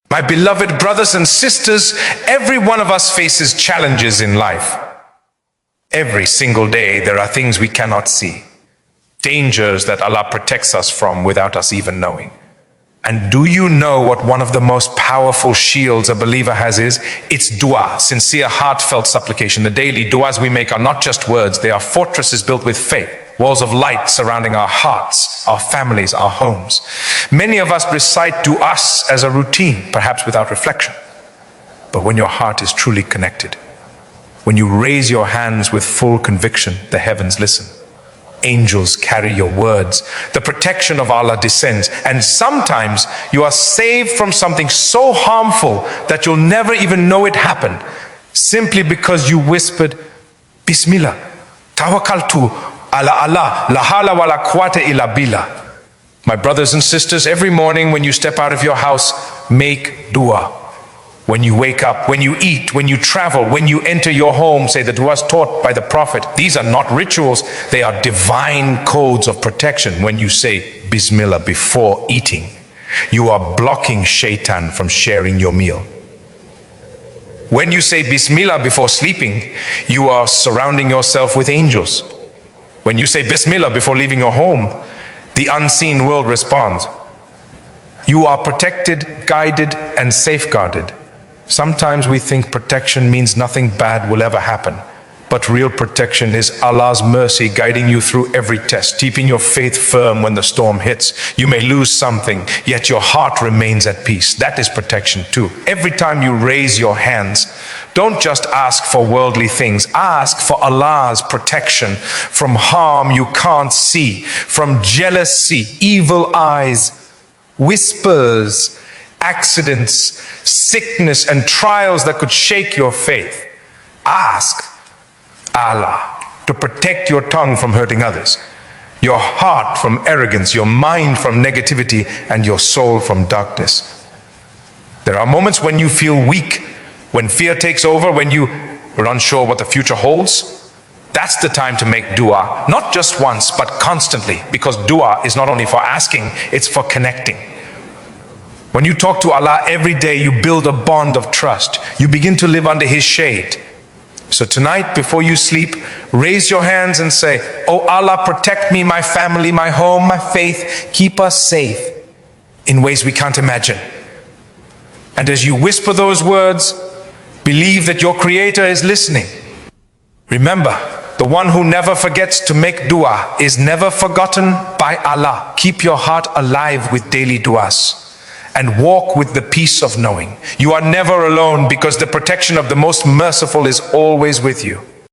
My beloved brothers and sisters, every one of us faces challenges in life. Every single day there are things we cannot see, dangers that Allah protects us from without us even knowing. And do you know what one of the most powerful shields a believer has is? It's dua, sincere, heartfelt supplication. The daily duas we make are not just words, they are fortresses built with faith, walls of light surrounding our hearts, our families, our homes. Many of us recite duas as a routine, perhaps without reflection. But when your heart is truly connected, when you raise your hands with full conviction, the heavens listen. Angels carry your words. The protection of Allah descends. And sometimes you are saved from something so harmful that you'll never even know it happened, simply because you whispered, Bismillah, tawakkaltu ala Allah, la hawla wa la quwwata illa billah. My brothers and sisters, every morning when you step out of your house, make dua. When you wake up, when you eat, when you travel, when you enter your home, say the duas taught by the Prophet. These are not rituals, they are divine codes of protection. When you say Bismillah before eating, you are blocking shaitan from sharing your meal. When you say Bismillah before sleeping, you are surrounding yourself with angels. When you say Bismillah before leaving your home, the unseen world responds. You are protected, guided, and safeguarded. Sometimes we think protection means nothing bad will ever happen. But real protection is Allah's mercy guiding you through every test, keeping your faith firm when the storm hits. You may lose something, yet your heart remains at peace. That is protection too. Every time you raise your hands, don't just ask for worldly things. Ask for Allah's protection from harm you can't see, from jealousy, evil eyes, whispers, accidents, sickness, and trials that could shake your faith. Ask Allah to protect your tongue from hurting others, your heart from arrogance, your mind from negativity, and your soul from darkness. There are moments when you feel weak, when fear takes over, when you are unsure what the future holds. That's the time to make dua, not just once, but constantly, because dua is not only for asking, it's for connecting. When you talk to Allah every day, you build a bond of trust. You begin to live under His shade. So tonight, before you sleep, raise your hands and say, Oh Allah, protect me, my family, my home, my faith. Keep us safe in ways we can't imagine. And as you whisper those words, believe that your Creator is listening. Remember, the one who never forgets to make dua is never forgotten by Allah. Keep your heart alive with daily duas. And walk with the peace of knowing you are never alone, because the protection of the most merciful is always with you.